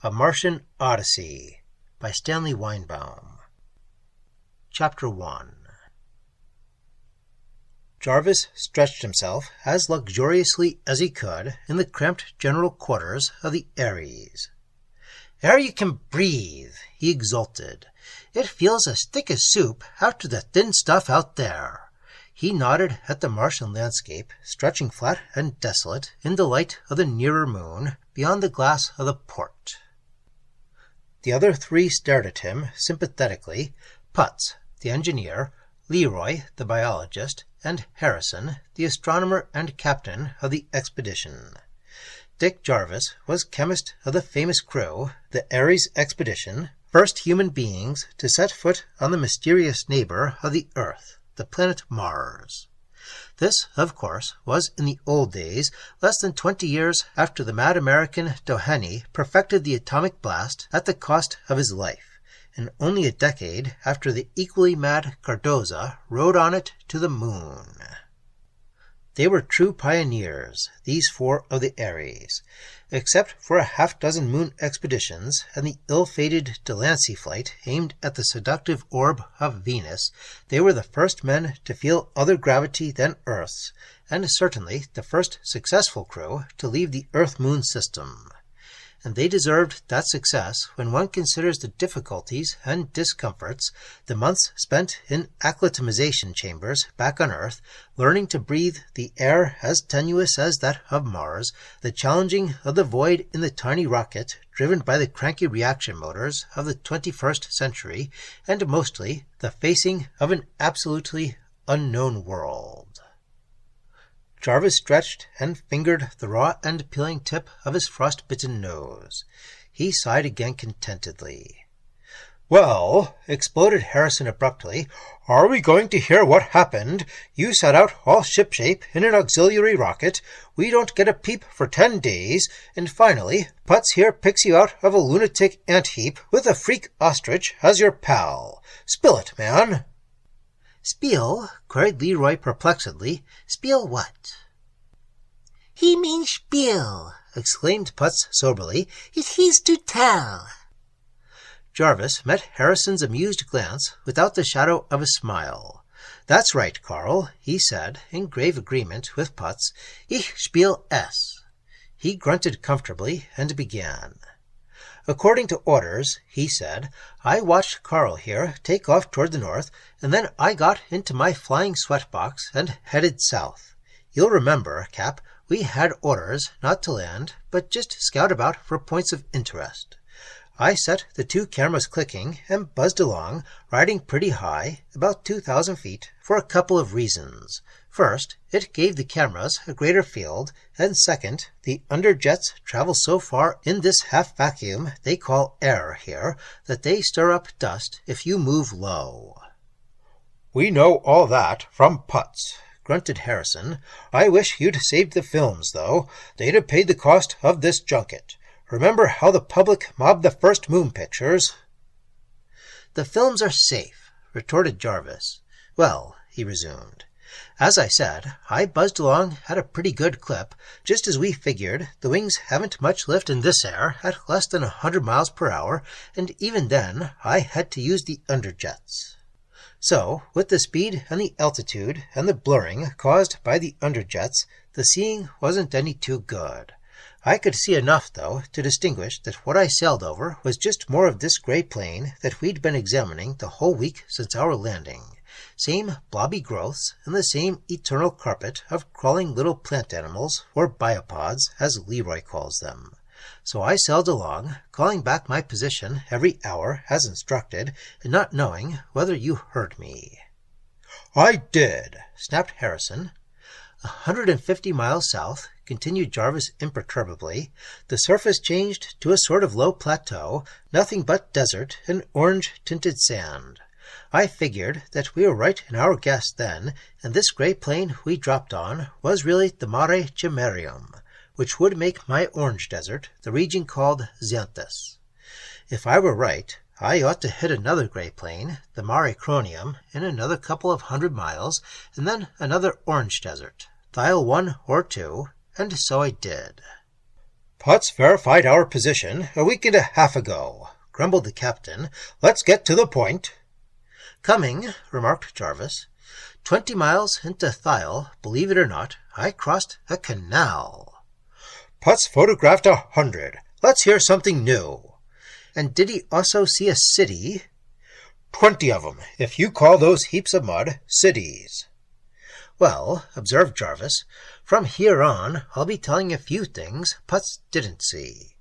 A Martian Odyssey by Stanley Weinbaum. Chapter 1. Jarvis stretched himself as luxuriously as he could in the cramped general quarters of the Ares. "Air you can breathe," he exulted. "It feels as thick as soup after the thin stuff out there." He nodded at the Martian landscape, stretching flat and desolate in the light of the nearer moon beyond the glass of the port. The other three stared at him sympathetically: Putz, the engineer, Leroy, the biologist, and Harrison, the astronomer and captain of the expedition. Dick Jarvis was chemist of the famous crew, the Ares expedition, first human beings to set foot on the mysterious neighbor of the Earth, the planet Mars. This, of course, was in the old days, less than 20 years after the mad American Doheny perfected the atomic blast at the cost of his life, and only a decade after the equally mad Cardoza rode on it to the moon. They were true pioneers, these four of the Ares. Except for a half-dozen moon expeditions and the ill-fated Lancey flight aimed at the seductive orb of Venus, they were the first men to feel other gravity than Earth's, and certainly the first successful crew to leave the Earth-Moon system. And they deserved that success when one considers the difficulties and discomforts, the months spent in acclimatization chambers back on Earth, learning to breathe the air as tenuous as that of Mars, the challenging of the void in the tiny rocket driven by the cranky reaction motors of the 21st century, and mostly the facing of an absolutely unknown world. Jarvis stretched and fingered the raw and peeling tip of his frost-bitten nose. He sighed again contentedly. "Well," exploded Harrison abruptly, "are we going to hear what happened? You set out all shipshape in an auxiliary rocket, we don't get a peep for 10 days, and finally Putz here picks you out of a lunatic ant-heap with a freak ostrich as your pal. Spill it, man." "Spiel?" queried Leroy perplexedly. "Spiel what?" "He means spiel," exclaimed Putz soberly. "It is to tell." Jarvis met Harrison's amused glance without the shadow of a smile. "That's right, Carl," he said, in grave agreement with Putz. "Ich spiel es." He grunted comfortably and began. "According to orders," he said, "I watched Carl here take off toward the north, and then I got into my flying sweatbox and headed south. You'll remember, Cap, we had orders not to land, but just scout about for points of interest. I set the two cameras clicking and buzzed along, riding pretty high, about 2,000 feet, for a couple of reasons. First, it gave the cameras a greater field, and second, the underjets travel so far in this half-vacuum they call air here that they stir up dust if you move low." "We know all that from Putz," grunted Harrison. "I wish you'd saved the films, though. They'd have paid the cost of this junket. Remember how the public mobbed the first moon pictures?" "The films are safe," retorted Jarvis. "Well," he resumed, "as I said, I buzzed along at a pretty good clip, just as we figured. The wings haven't much lift in this air at less than 100 miles per hour, and even then I had to use the underjets. So, with the speed and the altitude and the blurring caused by the underjets, the seeing wasn't any too good. I could see enough, though, to distinguish that what I sailed over was just more of this gray plane that we'd been examining the whole week since our landing. Same blobby growths and the same eternal carpet of crawling little plant animals, or biopods, as Leroy calls them. So I sailed along, calling back my position every hour as instructed, and not knowing whether you heard me." "I did," snapped Harrison. 150 miles south," continued Jarvis imperturbably, "the surface changed to a sort of low plateau, nothing but desert and orange-tinted sand. I figured that we were right in our guess then, and this gray plain we dropped on was really the Mare Cimmerium, which would make my orange desert the region called Xanthus. If I were right, I ought to hit another gray plain, the Mare Cronium, in another couple of 100 miles, and then another orange desert, Thiel 1 or 2, and so I did." Putz verified our position a week and a half ago, grumbled the captain. Let's get to the point. Coming, remarked Jarvis. 20 miles into Thyel, believe it or not, I crossed a canal. Putz photographed 100. Let's hear something new. And did he also see a city? 20 of 'em, if you call those heaps of mud cities. Well, observed Jarvis, from here on I'll be telling a few things Putz didn't see.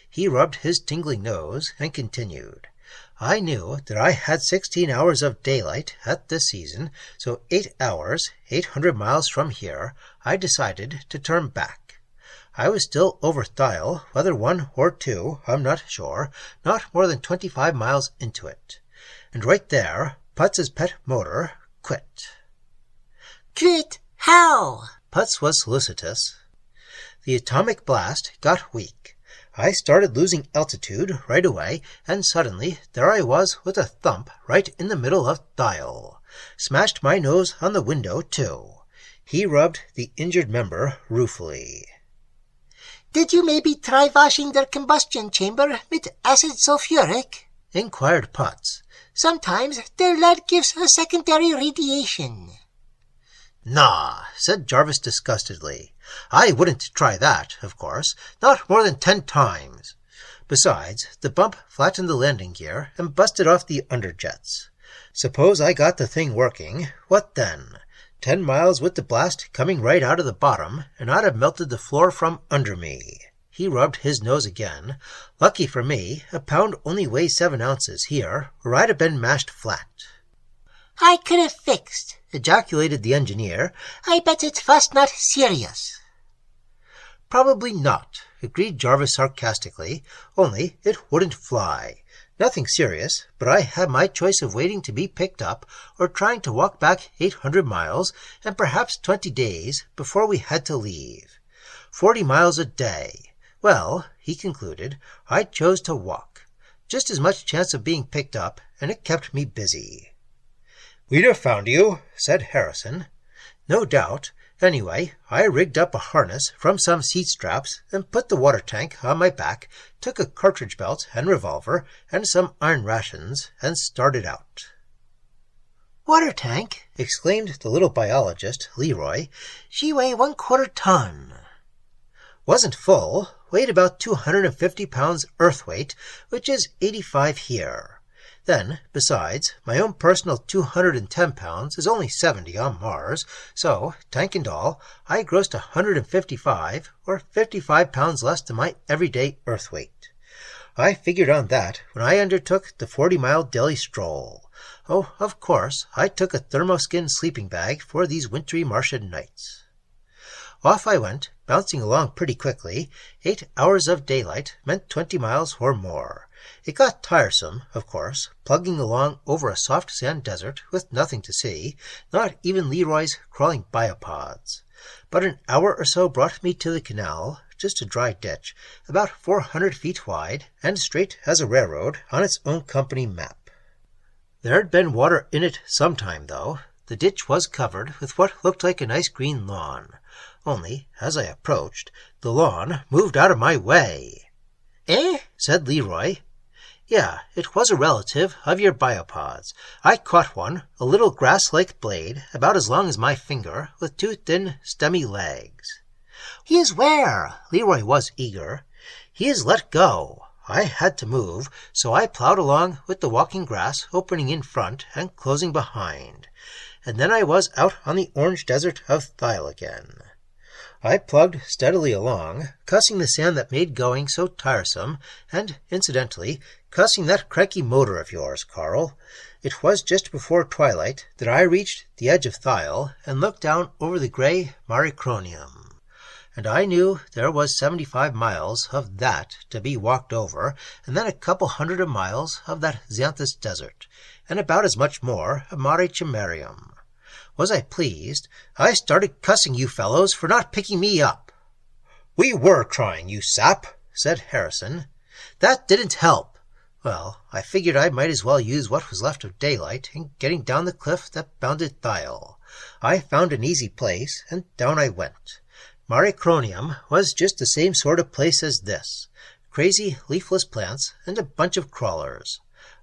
He rubbed his tingling nose and continued. I knew that I had 16 hours of daylight at this season, so 8 hours, 800 miles from here, I decided to turn back. I was still over Thyel, whether 1 or 2, I'm not sure, not more than 25 miles into it. And right there, Putz's pet motor quit. Quit? How? Putz was solicitous. The atomic blast got weak. I started losing altitude right away, and suddenly there I was with a thump right in the middle of Thyel. Smashed my nose on the window, too. He rubbed the injured member ruefully. Did you maybe try washing their combustion chamber with acid sulfuric? Inquired Putz. Sometimes their lead gives a secondary radiation. Nah, said Jarvis disgustedly. I wouldn't try that, of course, not more than 10 times. Besides, the bump flattened the landing gear and busted off the underjets. Suppose I got the thing working, what then? 10 miles with the blast coming right out of the bottom, and I'd have melted the floor from under me. He rubbed his nose again. Lucky for me, a pound only weighs 7 ounces here, or I'd have been mashed flat. I could have fixed, ejaculated the engineer. I bet it was not serious. Probably not, agreed Jarvis sarcastically, only it wouldn't fly. Nothing serious, but I had my choice of waiting to be picked up or trying to walk back 800 miles and perhaps 20 days before we had to leave. 40 miles a day. Well, he concluded, I chose to walk. Just as much chance of being picked up, and it kept me busy. We'd have found you, said Harrison. No doubt. Anyway, I rigged up a harness from some seat straps and put the water tank on my back, took a cartridge belt and revolver and some iron rations, and started out. Water tank? Exclaimed the little biologist, Leroy. She weigh 1/4 ton. Wasn't full, weighed about 250 pounds earth weight, which is 85 here. Then, besides, my own personal 210 pounds is only 70 on Mars, so, tank and all, I grossed 155 or 55 pounds less than my everyday earth weight. I figured on that when I undertook the 40-mile daily stroll. Oh, of course, I took a thermoskin sleeping bag for these wintry Martian nights. Off I went, bouncing along pretty quickly. 8 hours of daylight meant 20 miles or more. It got tiresome, of course, plugging along over a soft sand desert with nothing to see, not even Leroy's crawling biopods. But an hour or so brought me to the canal, just a dry ditch, about 400 feet wide and straight as a railroad on its own company map. There'd been water in it some time, though. The ditch was covered with what looked like a nice green lawn. Only, as I approached, the lawn moved out of my way. Eh? Said Leroy. Yeah, it was a relative of your biopods. I caught one, a little grass-like blade, about as long as my finger, with 2 thin, stemmy legs. He is where? Leroy was eager. He is let go. I had to move, so I plowed along with the walking grass opening in front and closing behind. And then I was out on the orange desert of Thyel again. I plugged steadily along, cussing the sand that made going so tiresome, and, incidentally, cussing that cranky motor of yours, Carl. It was just before twilight that I reached the edge of Thyel and looked down over the gray Maricronium. And I knew there was 75 miles of that to be walked over, and then a couple hundred of miles of that Xanthus desert, and about as much more of Mare Cimmerium. Was I pleased? I started cussing you fellows for not picking me up. We were trying, you sap, said Harrison. That didn't help. Well, I figured I might as well use what was left of daylight in getting down the cliff that bounded Thyel. I found an easy place, and down I went. Maricronium was just the same sort of place as this. Crazy, leafless plants and a bunch of crawlers.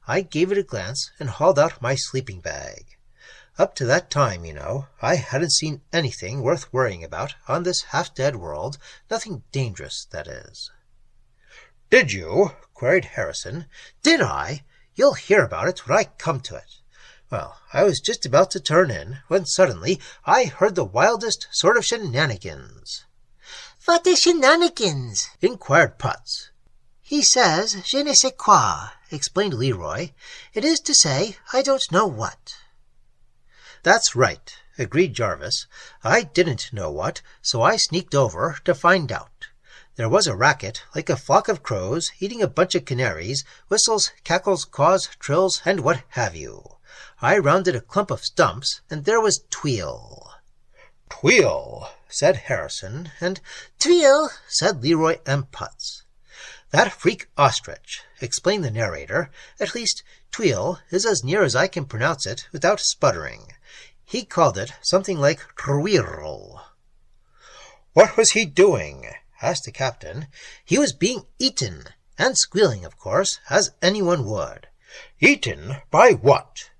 I gave it a glance and hauled out my sleeping bag. Up to that time, I hadn't seen anything worth worrying about on this half-dead world, nothing dangerous, that is. "Did you?" queried Harrison. "Did I? You'll hear about it when I come to it. Well, I was just about to turn in, when suddenly I heard the wildest sort of shenanigans." "What is shenanigans?" inquired Putz. "He says je ne sais quoi," explained Leroy. "It is to say, I don't know what." "That's right," agreed Jarvis. "I didn't know what, so I sneaked over to find out. There was a racket, like a flock of crows eating a bunch of canaries, whistles, cackles, caws, trills, and what have you. I rounded a clump of stumps, and there was Tweel." "Tweel," said Harrison, and "Tweel," said Leroy and Putz. "That freak ostrich," explained the narrator. "At least, Tweel is as near as I can pronounce it without sputtering. He called it something like Twirl." "What was he doing?" asked the captain. "He was being eaten, and squealing, of course, as anyone would." "Eaten by what?"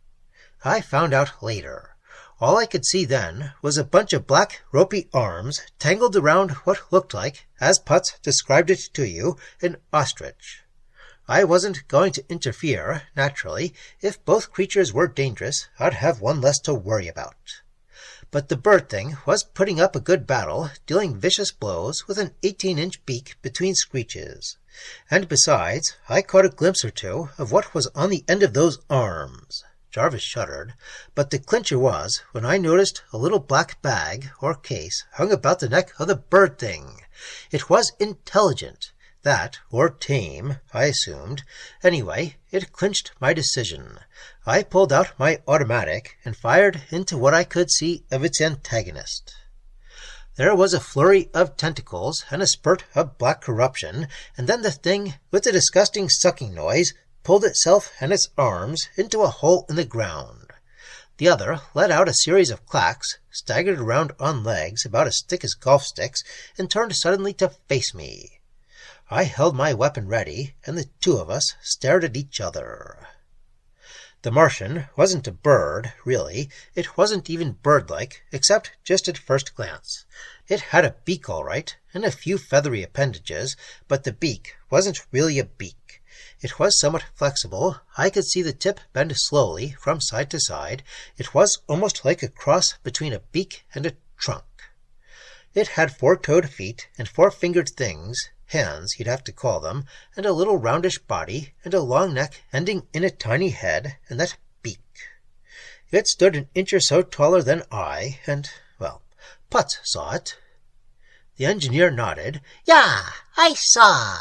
"I found out later. All I could see then was a bunch of black, ropey arms tangled around what looked like, as Putz described it to you, an ostrich. I wasn't going to interfere, naturally. If both creatures were dangerous, I'd have one less to worry about. But the bird thing was putting up a good battle, dealing vicious blows with an 18-inch beak between screeches. And besides, I caught a glimpse or two of what was on the end of those arms." Jarvis shuddered, but the clincher was when I noticed a little black bag or case hung about the neck of the bird thing. It was intelligent. That, or tame, I assumed. Anyway, it clinched my decision. I pulled out my automatic and fired into what I could see of its antagonist. There was a flurry of tentacles and a spurt of black corruption, and then the thing, with a disgusting sucking noise, pulled itself and its arms into a hole in the ground. The other let out a series of clacks, staggered around on legs about as thick as golf sticks, and turned suddenly to face me. I held my weapon ready, and the two of us stared at each other. The Martian wasn't a bird, really. It wasn't even bird-like, except just at first glance. It had a beak all right, and a few feathery appendages, but the beak wasn't really a beak. It was somewhat flexible. I could see the tip bend slowly from side to side. It was almost like a cross between a beak and a trunk. It had 4-toed feet and 4-fingered things, hands you'd have to call them, and a little roundish body, and a long neck ending in a tiny head, and that beak. It stood an inch or so taller than I, and, well, Putz saw it. The engineer nodded. "Yeah, I saw."